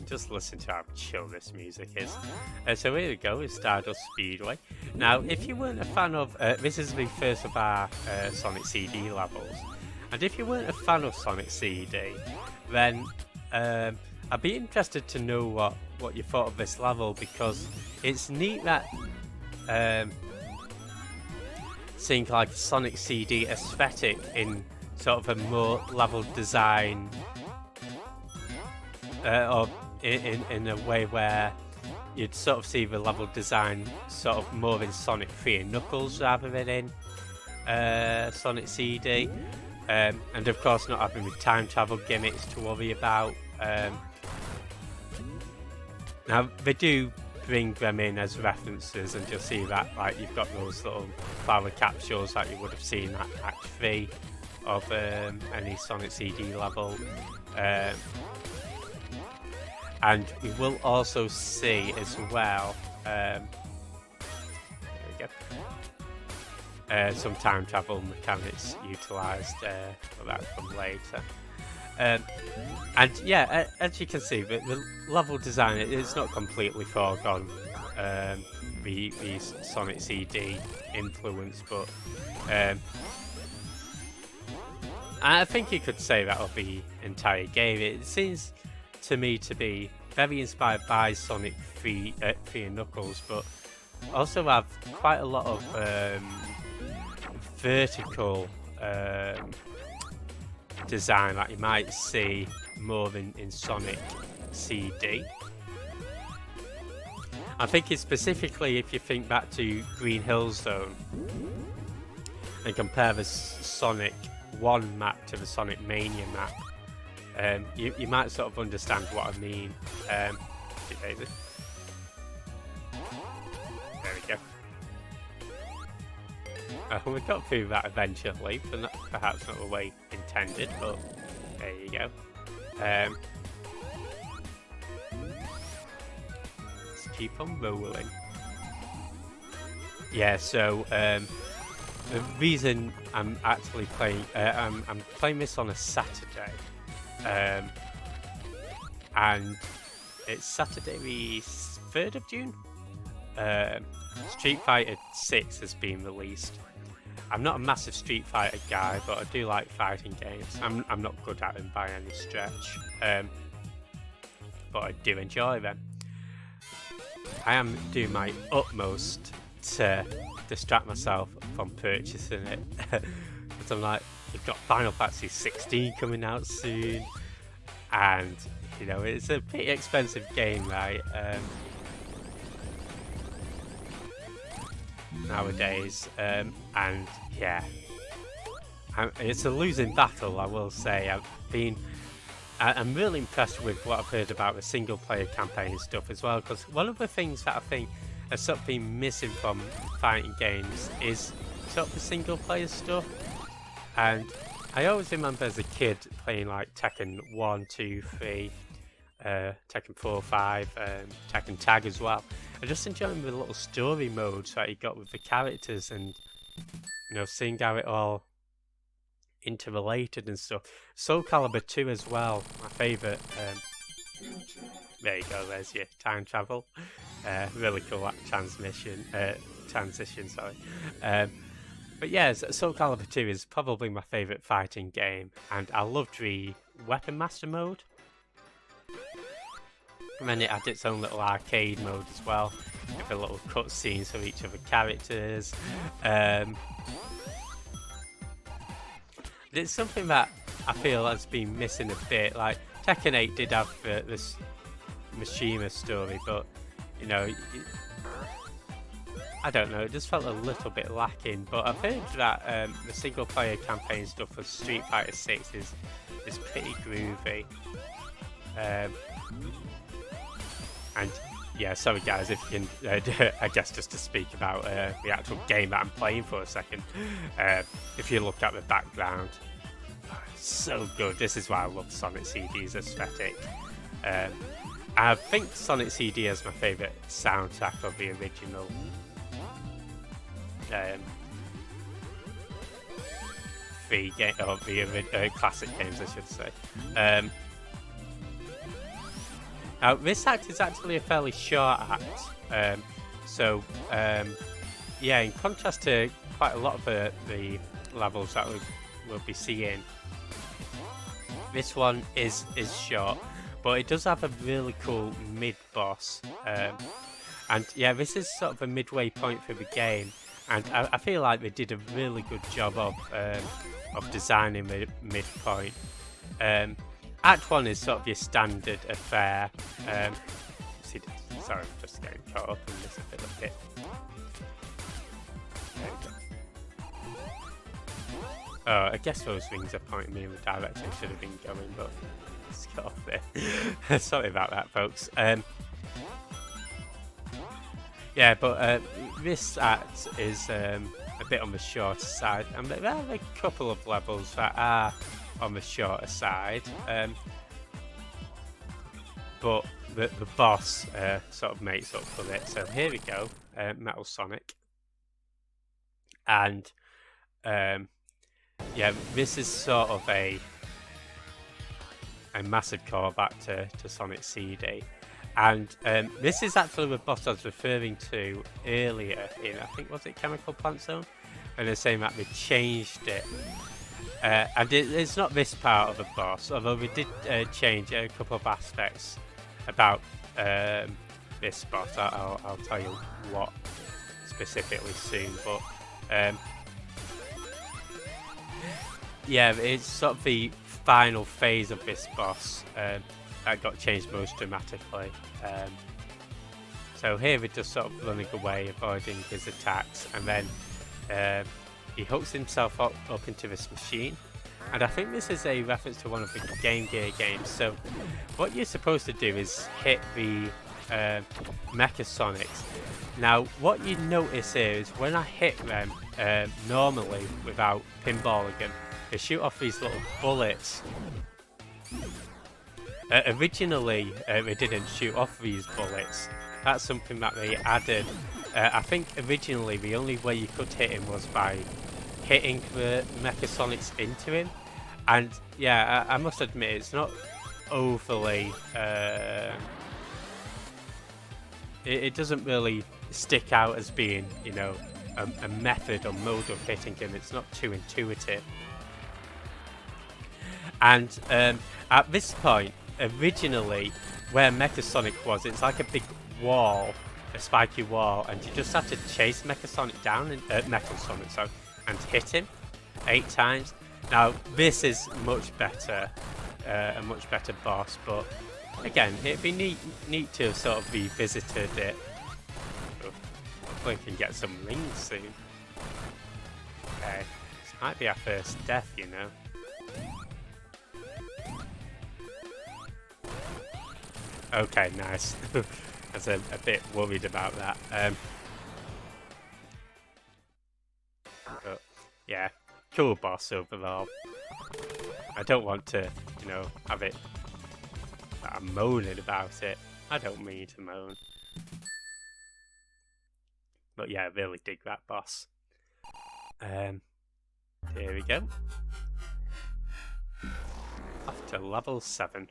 Just listen to how chill this music is. So here we go with Stardust Speedway. Now, if you weren't a fan of, this is the first of our Sonic CD levels, and if you weren't a fan of Sonic CD, then I'd be interested to know what you thought of this level, because it's neat that seeing like Sonic CD aesthetic in sort of a more level design, or in a way where you'd sort of see the level design sort of more in Sonic 3 and Knuckles rather than in Sonic CD. And of course not having the time travel gimmicks to worry about. Now they do bring them in as references, and you'll see that like you've got those little flower capsules that you would have seen at Act 3 of any Sonic CD level. And we will also see as well, there we go, some time travel mechanics utilised, but that'll come later. And yeah, as you can see, the level design is not completely foregone, the Sonic CD influence, but I think you could say that of the entire game. It seems to me to be very inspired by Sonic 3 and Knuckles, but also have quite a lot of vertical design that you might see more than in Sonic CD. I think it's specifically if you think back to Green Hill Zone and compare the Sonic 1 map to the Sonic Mania map, you might sort of understand what I mean. There we go. We got through that eventually, but perhaps not the way intended, but there you go. Let's keep on rolling. Yeah, so the reason I'm actually playing, I'm playing this on a Saturday. And it's Saturday the 3rd of June. Street Fighter 6 has been released. I'm not a massive Street Fighter guy, but I do like fighting games. I'm not good at them by any stretch, but I do enjoy them. I am doing my utmost to distract myself from purchasing it. Because I'm like, we've got Final Fantasy 16 coming out soon, and you know it's a pretty expensive game, right? Nowadays, and yeah, it's a losing battle, I will say. I'm really impressed with what I've heard about the single player campaign and stuff as well, because one of the things that I think has sort of been missing from fighting games is sort of the single player stuff. And I always remember as a kid playing like Tekken 1, 2, 3, Tekken 4, 5, Tekken Tag as well. I just enjoying the little story modes that you got with the characters, and you know, seeing how it all interrelated and stuff. Soul Calibur 2 as well, my favourite. There you go, there's your time travel. Really cool transition, sorry. But yeah, Soul Calibur 2 is probably my favourite fighting game, and I loved the Weapon Master mode. And then it had its own little arcade mode as well, with a little cutscenes for each of the characters. It's something that I feel has been missing a bit. Like Tekken 8 did have this Mishima story, but you know, I don't know, it just felt a little bit lacking. But I've heard that the single player campaign stuff for Street Fighter 6 is pretty groovy. And yeah, sorry guys, if you can, I guess just to speak about the actual game that I'm playing for a second. If you look at the background, it's so good. This is why I love Sonic CD's aesthetic. I think Sonic CD is my favourite soundtrack of the original. Classic games, I should say. Now, this act is actually a fairly short act. Yeah, in contrast to quite a lot of the levels that we'll be seeing, this one is short, but it does have a really cool mid-boss. And yeah, this is sort of a midway point for the game, and I feel like they did a really good job of designing the midpoint. Act 1 is sort of your standard affair. Sorry, I'm just getting caught up in this a little bit. Oh, I guess those things are pointing me in the direction I should have been going, but let's get off there. Sorry about that, folks. Yeah, but this act is a bit on the shorter side, and there are a couple of levels that are on the shorter side, but the boss sort of makes up for it. So here we go, Metal Sonic, and yeah, this is sort of a massive callback to Sonic CD. And this is actually the boss I was referring to earlier in, I think, was it Chemical Plant Zone? And they're saying that they changed it. And it's not this part of the boss, although we did change a couple of aspects about this boss. I'll tell you what specifically soon, but yeah, it's sort of the final phase of this boss that got changed most dramatically. So here we're just sort of running away, avoiding his attacks, and then he hooks himself up into this machine. And I think this is a reference to one of the Game Gear games. So what you're supposed to do is hit the Mecha Sonics. Now what you notice here is when I hit them normally without pinballing them, they shoot off these little bullets. Originally, they didn't shoot off these bullets. That's something that they added. I think originally the only way you could hit him was by hitting the Mecha Sonics into him. And yeah, I must admit, it's not overly... it doesn't really stick out as being, you know, a method or mode of hitting him. It's not too intuitive. And at this point, originally, where Mecha Sonic was, it's like a big wall, a spiky wall, and you just have to chase Mecha Sonic down, and hit him 8 times. Now, this is much better, a much better boss, but again, it'd be neat to have sort of revisited it. Hopefully we can get some rings soon. Okay, this might be our first death, you know. Okay, nice. I was a bit worried about that. But yeah, cool boss overall. I don't want to, you know, have it that I'm moaning about it. I don't mean to moan. But yeah, I really dig that boss. Here we go. Off to level 7.